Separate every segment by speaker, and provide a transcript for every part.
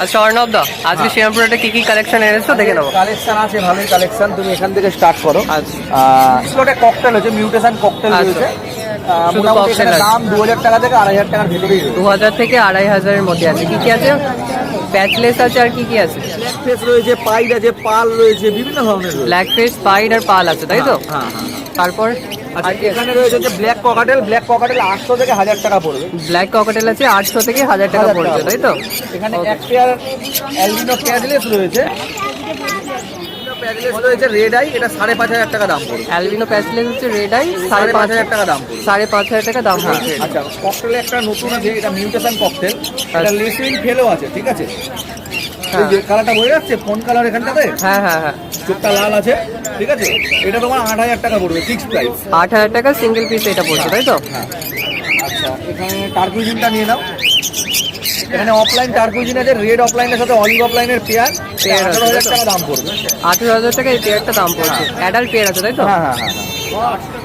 Speaker 1: আচ্ছা অর্ণব দা, আজকে শ্রীরামপুরে কি কালেকশন এনেছো দেখে নেবো।
Speaker 2: কালেকশন আছে, ভালোই কালেকশন। তুমি এখান থেকে স্টার্ট করো।
Speaker 1: আচ্ছা
Speaker 2: ওটা ককটেল হচ্ছে, মিউটেশন ককটেল রয়েছে।
Speaker 1: শুধু
Speaker 2: মোটামুটি
Speaker 1: cocktail
Speaker 2: এখানে
Speaker 1: আছে।
Speaker 2: দাম 2000 টাকা থেকে 2500 টাকার ভিতরেই রয়েছে।
Speaker 1: 2000 থেকে 2500-এর মধ্যে আছে। কি কি আছে? প্যাচলেস আছে, আর কি কি আছে?
Speaker 2: ব্ল্যাক ফেস রয়েছে, পাইড আছে, পাল রয়েছে, বিভিন্ন ধরনের রয়েছে।
Speaker 1: ব্ল্যাক ফেস, পাইড আর পাল আছে, তাই তো?
Speaker 2: হ্যাঁ।
Speaker 1: তারপর
Speaker 2: আচ্ছা, এখানে রয়েছে হচ্ছে ব্ল্যাক ককাটেল। ব্ল্যাক ককাটেল 800 থেকে 1000 টাকা পড়বে।
Speaker 1: ব্ল্যাক ককটেল আছে 800 থেকে 1000 টাকা পড়ছে, তাই তো?
Speaker 2: এখানে এক পেয়ার অ্যালবিনো প্যাডলেস রয়েছে। প্যাডলেস রয়েছে রেড আই, এটা 5500 টাকা দাম পড়বে।
Speaker 1: অ্যালবিনো প্যাচলেস হচ্ছে রেড আই,
Speaker 2: 5500 টাকা দাম পড়বে।
Speaker 1: 5500 টাকা দাম পড়ছে।
Speaker 2: আচ্ছা, ককটেলে একটা নতুন আছে, এটা মিউটেশন ককটেল। এটা লেসিন ফেলো আছে, ঠিক আছে? এই যে কালারটা বোঝা যাচ্ছে, ফোন কালার এখানটাতে।
Speaker 1: হ্যাঁ হ্যাঁ হ্যাঁ,
Speaker 2: চোখটা লাল আছে, ঠিক আছে? এটা তোমার 8000 টাকা পড়বে, ফিক্সড প্রাইস।
Speaker 1: 8000 টাকা সিঙ্গেল পিস এটা পড়ছে, তাই তো?
Speaker 2: হ্যাঁ। আচ্ছা, এখানে টার্কুইজিনটা নিয়ে নাও। এখানে অফলাইন টার্কুইজিন আছে, রেড অফলাইনের সাথে অলিভ অফলাইনের পেয়ার। 18000 টাকা দাম পড়বে।
Speaker 1: 18000 টাকা এই পেয়ারটা দাম পড়ছে। অ্যাডাল্ট পেয়ার আছে, তাই তো?
Speaker 2: হ্যাঁ।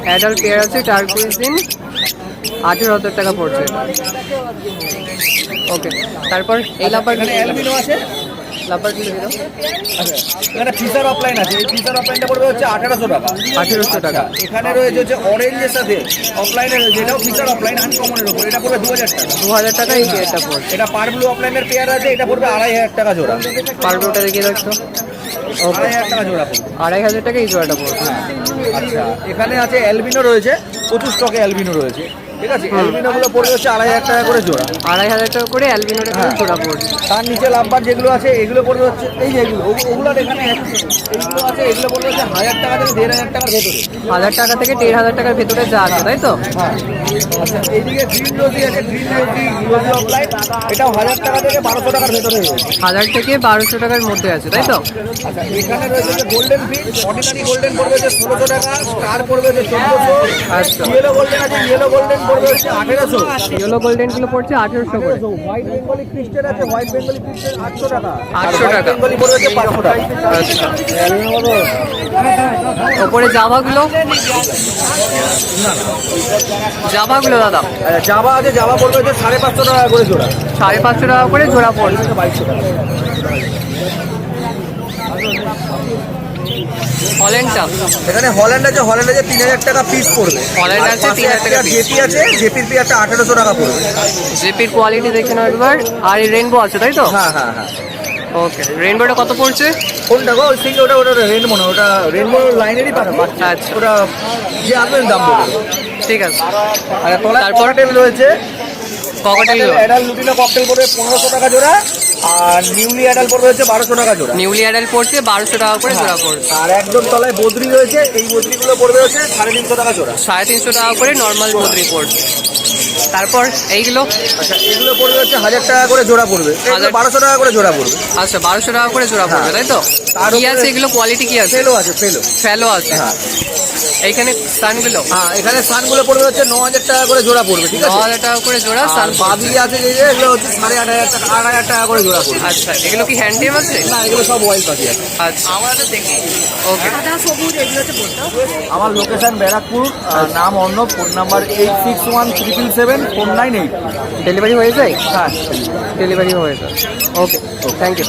Speaker 1: অ্যাডাল্ট পেয়ার আছে, টার্কুইজিন 18000 টাকা পড়ছে। ওকে, তারপর এই লাম্বার
Speaker 2: এখানে অ্যালবিনো আছে।
Speaker 1: লাম্বার কি দিল?
Speaker 2: আচ্ছা, এখানে ফিশার অফলাইন আছে। এই ফিশার অফলাইনটা পড়বে হচ্ছে 1800 টাকা।
Speaker 1: 1800 টাকা।
Speaker 2: এখানে রয়েছে হচ্ছে অরেঞ্জের সাথে অফলাইনে রয়েছে, এটাও ফিশার অফলাইন আনকমনের উপর। এটা পড়বে 2000 টাকা।
Speaker 1: 2000 টাকা এই পেয়ারটা পড়ছে।
Speaker 2: এটা পার ব্লু অফলাইনের পেয়ার আছে, এটা পড়বে 2500 টাকা জোড়া।
Speaker 1: পারবে ওটা দেখিয়ে রাখছো। ওকে,
Speaker 2: 2500 টাকা জোড়া পড়বে।
Speaker 1: 2500 টাকা এই জোড়াটা পড়ছে।
Speaker 2: আচ্ছা, এখানে আছে অ্যালবিনো রয়েছে, প্রচুর স্টকে অ্যালবিনো রয়েছে, ঠিক আছে? অ্যালবিনো গুলো পড়বে হচ্ছে 2500 টাকা করে জোড়া।
Speaker 1: 2500 টাকা করে অ্যালবিনোটা করে জোড়া পড়ছে।
Speaker 2: তার নিচে লাম্বার যেগুলো আছে এগুলো পড়বে হচ্ছে এই যে এগুলো, ওগুলোর এখানে এইগুলো আছে, এগুলো পড়বে হচ্ছে 1000 টাকা থেকে 1500 টাকার ভেতরে।
Speaker 1: 1000 টাকা থেকে 1500 টাকার ভেতরে যা আছে, তাই তো?
Speaker 2: হ্যাঁ। আচ্ছা, এইদিকে গ্রিন রোজি আছে, গ্রিন রোজি অফলাইন, এটাও 1000 টাকা থেকে 1200 টাকার ভেতরে রয়েছে।
Speaker 1: 1000 থেকে 1200 টাকার মধ্যে আছে, তাই তো?
Speaker 2: আচ্ছা, এখানে রয়েছে যে গোল্ডেন ফিশ, অর্ডিনারি গোল্ডেন পড়বে হচ্ছে 1600 টাকা, স্টার পড়বে হচ্ছে 1400।
Speaker 1: আচ্ছা,
Speaker 2: ইয়েলো গোল্ডেন আছে, ইয়েলো গোল্ডেন পড়বে হচ্ছে 1800।
Speaker 1: ইয়েলো গোল্ডেন গুলো পড়ছে 1800 করে।
Speaker 2: হোয়াইট বেঙ্গলি ক্রিস্টেল আছে, হোয়াইট বেঙ্গলি ক্রিস্টেল 800 টাকা।
Speaker 1: 800 টাকা।
Speaker 2: বেঙ্গলি পড়বে হচ্ছে 500 টাকা।
Speaker 1: আচ্ছা, ওপরে জাভাগুলো দাদা
Speaker 2: জাভা আছে, জাভা পড়বে হচ্ছে 550 টাকা করে জোড়া।
Speaker 1: 550 টাকা করে জোড়া পড়ছে।
Speaker 2: 2200 টাকা।
Speaker 1: হল্যান্ডটা,
Speaker 2: এখানে হল্যান্ড আছে, 3000 টাকা পিস পড়বে।
Speaker 1: হল্যান্ড আছে 3000 টাকা piece।
Speaker 2: জেপি আছে, জেপির পেয়ারটা 1800 টাকা পড়বে।
Speaker 1: জেপির কোয়ালিটি দেখে নাও একবার। আর এই রেনবো আছে, তাই তো?
Speaker 2: হ্যাঁ।
Speaker 1: ওকে, রেনবোটা কত পড়ছে?
Speaker 2: কোনটা গো? সিঙ্গেল ওটা রেনবো না, ওটা রেনবো লাইনেরই পাঠাবো।
Speaker 1: আচ্ছা,
Speaker 2: ওটা যে আসবেন দাম বলবে।
Speaker 1: ঠিক আছে।
Speaker 2: আর তলায়
Speaker 1: তারপর?
Speaker 2: ককটেল রয়েছে।
Speaker 1: ককটেল
Speaker 2: অ্যাডাল লুটিনো ককটেল পড়বে 1500 টাকা জোড়া। আর নিউলি অ্যাডাল পড়বে হচ্ছে 1200 টাকা জোড়া।
Speaker 1: নিউলি অ্যাডাল্ট পড়ছে 1200 টাকা করে জোড়া পড়ছে।
Speaker 2: আর একদম তলায় বদ্রি রয়েছে, এই বদ্রিগুলো পড়বে হচ্ছে 350 টাকা জোড়া।
Speaker 1: 350 টাকা করে নর্মাল বদ্রি পড়ছে। তারপর এইগুলো?
Speaker 2: আচ্ছা, এগুলো পড়বে হচ্ছে 1000 টাকা করে জোড়া পড়বে, 1200 টাকা করে জোড়া পড়বে।
Speaker 1: আচ্ছা, 1200 টাকা করে জোড়া পড়বে, তাই তো?
Speaker 2: তার
Speaker 1: কি
Speaker 2: উপরে
Speaker 1: আছে এগুলো? কোয়ালিটি কি আছে?
Speaker 2: ফেলো আছে, ফেলো।
Speaker 1: ফেলো আছে।
Speaker 2: হ্যাঁ।
Speaker 1: এইখানে সানগুলো
Speaker 2: হ্যাঁ, এখানে সানগুলো পড়বে হচ্ছে 9000 টাকা করে জোড়া পড়বে, ঠিক আছে?
Speaker 1: 9000 টাকা করে জোড়া
Speaker 2: আর
Speaker 1: সান।
Speaker 2: বাদি আছে যে এগুলো হচ্ছে 8500 টাকা, 8000 টাকা করে জোড়া পড়বে।
Speaker 1: আচ্ছা, এগুলো কি হ্যান্ড টেম আছে?
Speaker 2: না, এগুলো সব ওয়াইল্ড পাখি আছে।
Speaker 1: আচ্ছা, ওকে।
Speaker 2: আমার লোকেশন ব্যারাকপুর, নাম অর্ণব, ফোন নাম্বার 8617774988।
Speaker 1: ডেলিভারি হয়ে যায়?
Speaker 2: হ্যাঁ।
Speaker 1: ডেলিভারি হয়ে যায়। ওকে, থ্যাংক ইউ।